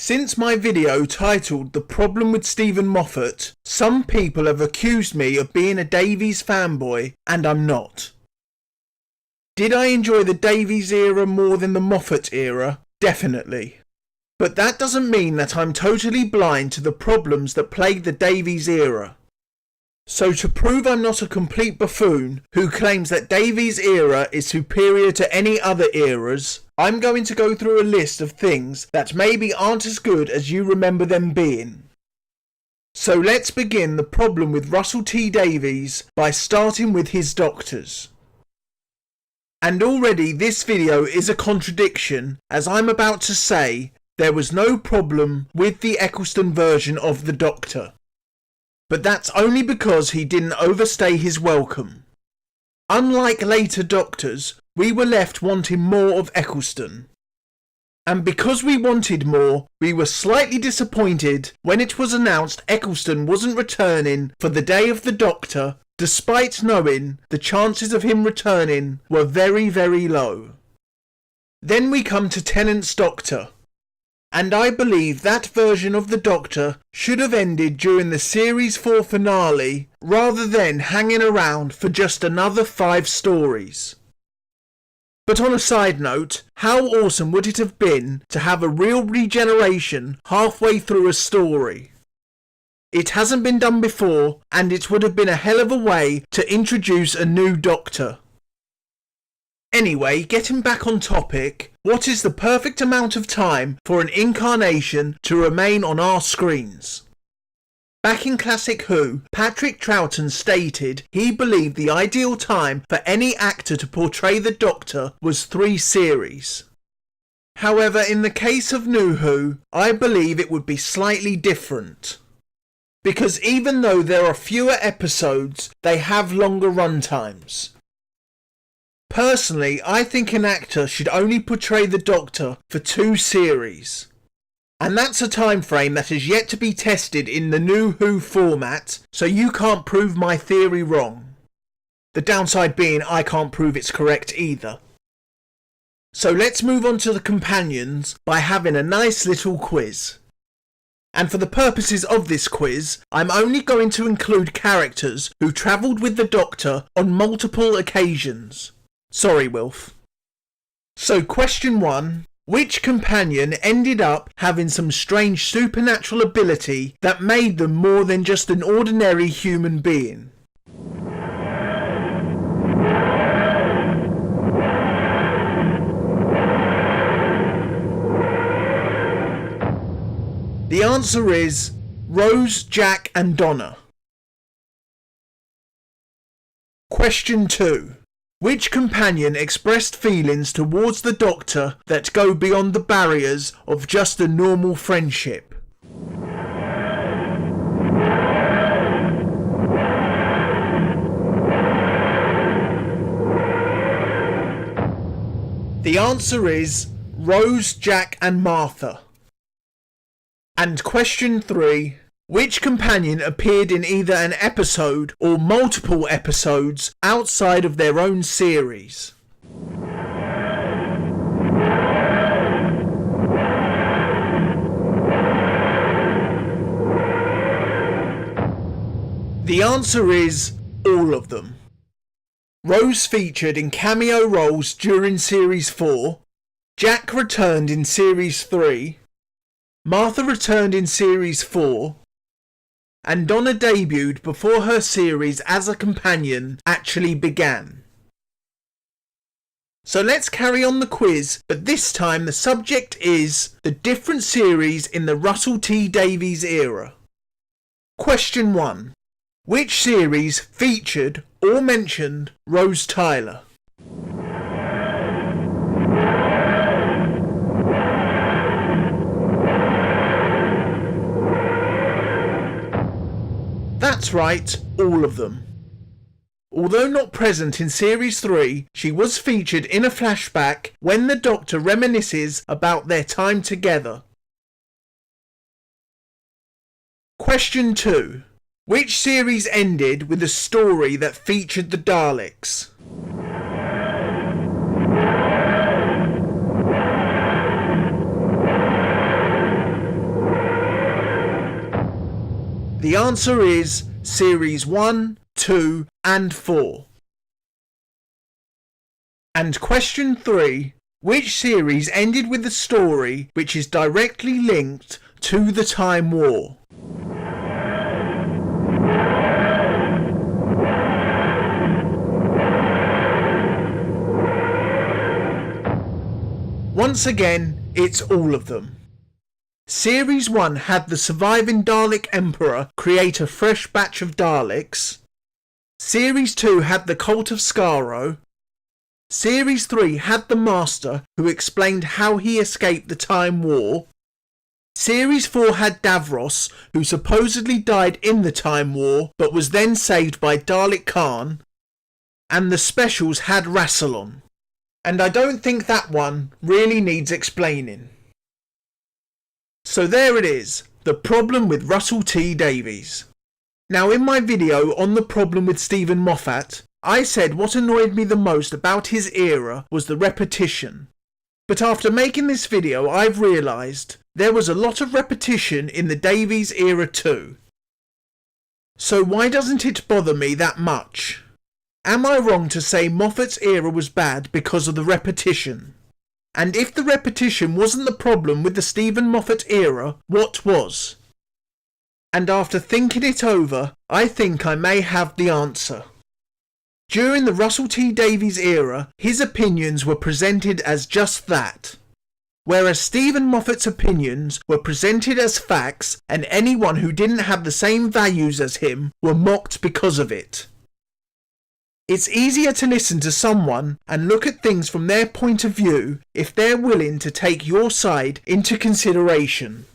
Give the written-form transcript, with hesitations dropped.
Since my video titled The Problem with Steven Moffat, some people have accused me of being a Davies fanboy, and I'm not. Did I enjoy the Davies era more than the Moffat era? Definitely. But that doesn't mean that I'm totally blind to the problems that plagued the Davies era. So to prove I'm not a complete buffoon who claims that Davies era is superior to any other eras, I'm going to go through a list of things that maybe aren't as good as you remember them being. So let's begin the problem with Russell T Davies by starting with his doctors. And already this video is a contradiction, as I'm about to say there was no problem with the Eccleston version of the Doctor. But that's only because he didn't overstay his welcome. Unlike later Doctors, we were left wanting more of Eccleston. And because we wanted more, we were slightly disappointed when it was announced Eccleston wasn't returning for the Day of the Doctor, despite knowing the chances of him returning were very, very low. Then we come to Tennant's Doctor. And I believe that version of the Doctor should have ended during the Series 4 finale rather than hanging around for just another 5 stories. But on a side note, how awesome would it have been to have a real regeneration halfway through a story? It hasn't been done before, and it would have been a hell of a way to introduce a new Doctor. Anyway, getting back on topic, what is the perfect amount of time for an incarnation to remain on our screens? Back in Classic Who, Patrick Troughton stated he believed the ideal time for any actor to portray the Doctor was 3 series. However, in the case of New Who, I believe it would be slightly different. Because even though there are fewer episodes, they have longer runtimes. Personally, I think an actor should only portray the Doctor for 2 series. And that's a time frame that is yet to be tested in the New Who format, so you can't prove my theory wrong. The downside being I can't prove it's correct either. So let's move on to the companions by having a nice little quiz. And for the purposes of this quiz, I'm only going to include characters who travelled with the Doctor on multiple occasions. Sorry, Wilf. So question 1. Which companion ended up having some strange supernatural ability that made them more than just an ordinary human being? The answer is Rose, Jack and Donna. Question 2. Which companion expressed feelings towards the Doctor that go beyond the barriers of just a normal friendship? The answer is Rose, Jack and Martha. And question 3. Which companion appeared in either an episode or multiple episodes outside of their own series? The answer is all of them. Rose featured in cameo roles during Series 4, Jack returned in Series 3, Martha returned in Series 4, and Donna debuted before her series as a companion actually began. So let's carry on the quiz, but this time the subject is the different series in the Russell T Davies era. Question 1. Which series featured or mentioned Rose Tyler? That's right, all of them. Although not present in Series 3, she was featured in a flashback when the Doctor reminisces about their time together. Question 2. Which series ended with a story that featured the Daleks? The answer is Series 1, 2 and 4. And question 3. Which series ended with a story which is directly linked to the Time War? Once again, it's all of them. Series 1 had the surviving Dalek Emperor create a fresh batch of Daleks. Series 2 had the Cult of Skaro. Series 3 had the Master, who explained how he escaped the Time War. Series 4 had Davros, who supposedly died in the Time War, but was then saved by Dalek Khan. And the specials had Rassilon. And I don't think that one really needs explaining. So there it is, the problem with Russell T Davies. Now in my video on the problem with Steven Moffat, I said what annoyed me the most about his era was the repetition. But after making this video, I've realised there was a lot of repetition in the Davies era too. So why doesn't it bother me that much? Am I wrong to say Moffat's era was bad because of the repetition? And if the repetition wasn't the problem with the Steven Moffat era, what was? And after thinking it over, I think I may have the answer. During the Russell T Davies era, his opinions were presented as just that, whereas Steven Moffat's opinions were presented as facts, and anyone who didn't have the same values as him were mocked because of it. It's easier to listen to someone and look at things from their point of view if they're willing to take your side into consideration.